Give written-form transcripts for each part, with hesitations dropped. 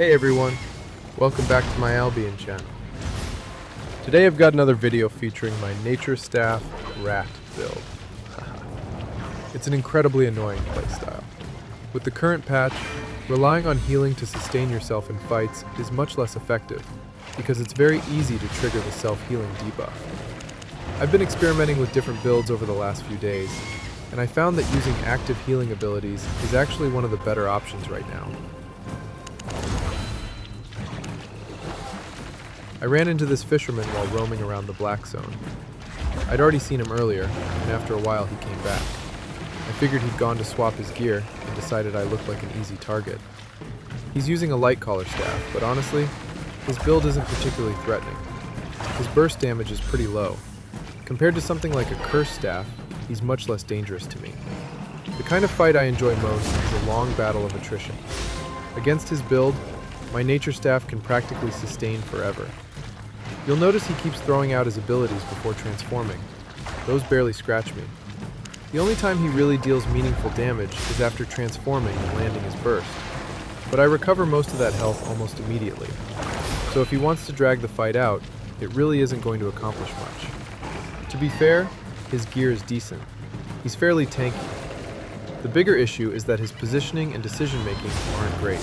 Hey everyone, welcome back to my Albion channel. Today I've got another video featuring my Nature Staff Rat build. It's an incredibly annoying playstyle. With the current patch, relying on healing to sustain yourself in fights is much less effective because it's very easy to trigger the self-healing debuff. I've been experimenting with different builds over the last few days, and I found that using active healing abilities is actually one of the better options right now. I ran into this fisherman while roaming around the Black Zone. I'd already seen him earlier, and after a while he came back. I figured he'd gone to swap his gear and decided I looked like an easy target. He's using a light collar staff, but honestly, his build isn't particularly threatening. His burst damage is pretty low. Compared to something like a curse staff, he's much less dangerous to me. The kind of fight I enjoy most is a long battle of attrition. Against his build, my Nature Staff can practically sustain forever. You'll notice he keeps throwing out his abilities before transforming. Those barely scratch me. The only time he really deals meaningful damage is after transforming and landing his burst, but I recover most of that health almost immediately. So if he wants to drag the fight out, it really isn't going to accomplish much. To be fair, his gear is decent. He's fairly tanky. The bigger issue is that his positioning and decision-making aren't great.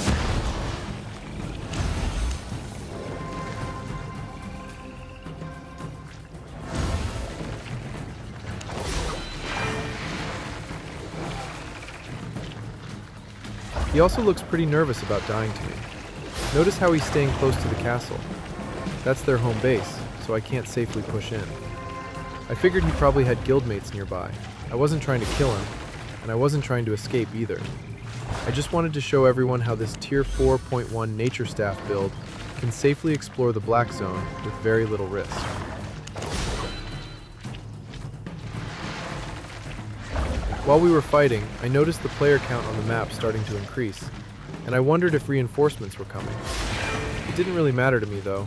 He also looks pretty nervous about dying to me. Notice how he's staying close to the castle. That's their home base, so I can't safely push in. I figured he probably had guildmates nearby. I wasn't trying to kill him, and I wasn't trying to escape either. I just wanted to show everyone how this Tier 4.1 Nature Staff build can safely explore the Black Zone with very little risk. While we were fighting, I noticed the player count on the map starting to increase, and I wondered if reinforcements were coming. It didn't really matter to me though.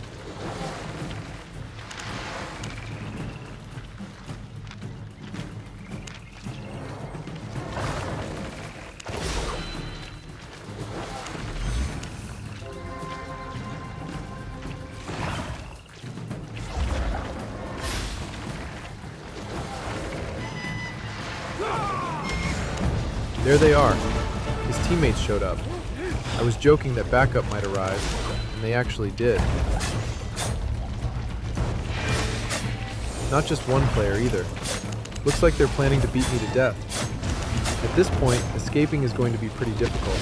There they are. His teammates showed up. I was joking that backup might arrive, and they actually did. Not just one player either. Looks like they're planning to beat me to death. At this point, escaping is going to be pretty difficult.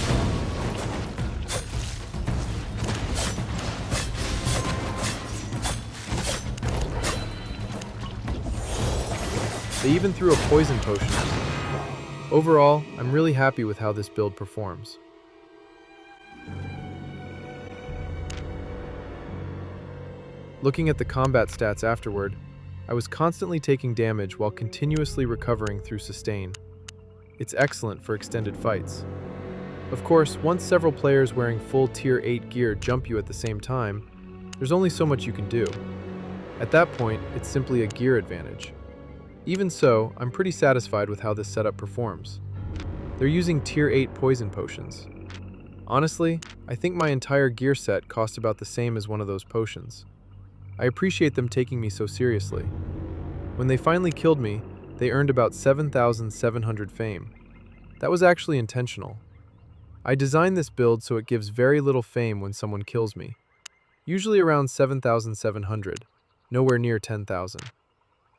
They even threw a poison potion at me. Overall, I'm really happy with how this build performs. Looking at the combat stats afterward, I was constantly taking damage while continuously recovering through sustain. It's excellent for extended fights. Of course, once several players wearing full Tier 8 gear jump you at the same time, there's only so much you can do. At that point, it's simply a gear advantage. Even so, I'm pretty satisfied with how this setup performs. They're using Tier 8 poison potions. Honestly, I think my entire gear set cost about the same as one of those potions. I appreciate them taking me so seriously. When they finally killed me, they earned about 7,700 fame. That was actually intentional. I designed this build so it gives very little fame when someone kills me. Usually around 7,700, nowhere near 10,000.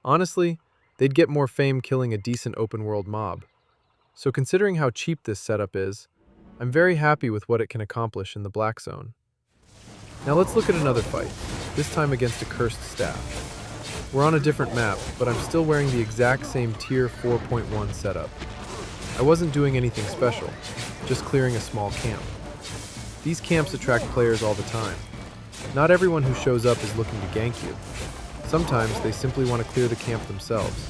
Honestly, they'd get more fame killing a decent open-world mob. So considering how cheap this setup is, I'm very happy with what it can accomplish in the Black Zone. Now let's look at another fight, this time against a cursed staff. We're on a different map, but I'm still wearing the exact same Tier 4.1 setup. I wasn't doing anything special, just clearing a small camp. These camps attract players all the time. Not everyone who shows up is looking to gank you. Sometimes they simply want to clear the camp themselves.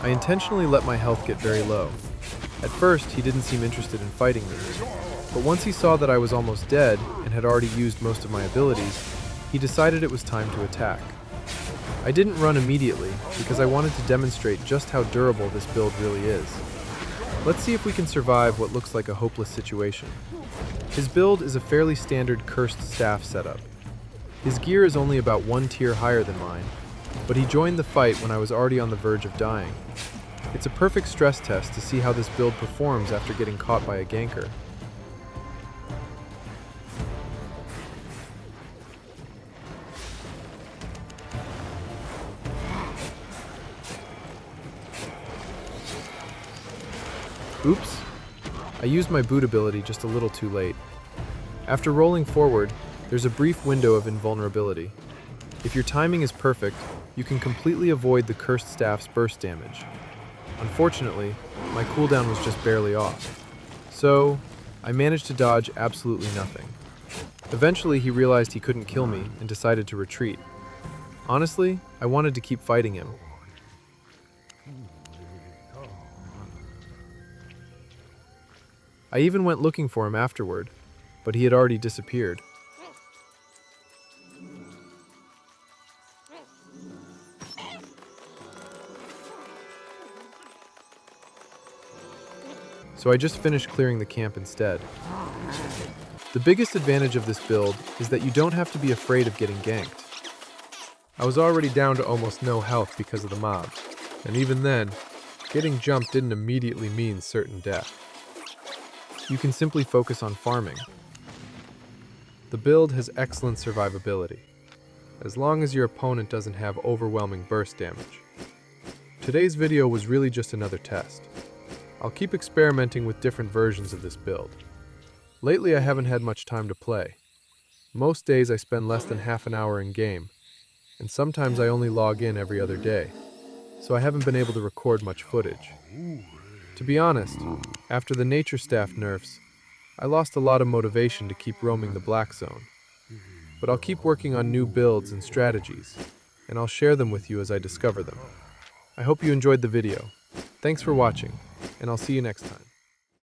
I intentionally let my health get very low. At first, he didn't seem interested in fighting me, but once he saw that I was almost dead and had already used most of my abilities, he decided it was time to attack. I didn't run immediately because I wanted to demonstrate just how durable this build really is. Let's see if we can survive what looks like a hopeless situation. His build is a fairly standard cursed staff setup. His gear is only about one tier higher than mine, but he joined the fight when I was already on the verge of dying. It's a perfect stress test to see how this build performs after getting caught by a ganker. Oops, I used my boot ability just a little too late. After rolling forward, there's a brief window of invulnerability. If your timing is perfect, you can completely avoid the cursed staff's burst damage. Unfortunately, my cooldown was just barely off. So, I managed to dodge absolutely nothing. Eventually, he realized he couldn't kill me and decided to retreat. Honestly, I wanted to keep fighting him. I even went looking for him afterward, but he had already disappeared. So I just finished clearing the camp instead. The biggest advantage of this build is that you don't have to be afraid of getting ganked. I was already down to almost no health because of the mobs, and even then, getting jumped didn't immediately mean certain death. You can simply focus on farming. The build has excellent survivability, as long as your opponent doesn't have overwhelming burst damage. Today's video was really just another test. I'll keep experimenting with different versions of this build. Lately I haven't had much time to play. Most days I spend less than half an hour in game, and sometimes I only log in every other day, so I haven't been able to record much footage. To be honest, after the nature staff nerfs, I lost a lot of motivation to keep roaming the black zone. But I'll keep working on new builds and strategies, and I'll share them with you as I discover them. I hope you enjoyed the video. Thanks for watching, and I'll see you next time.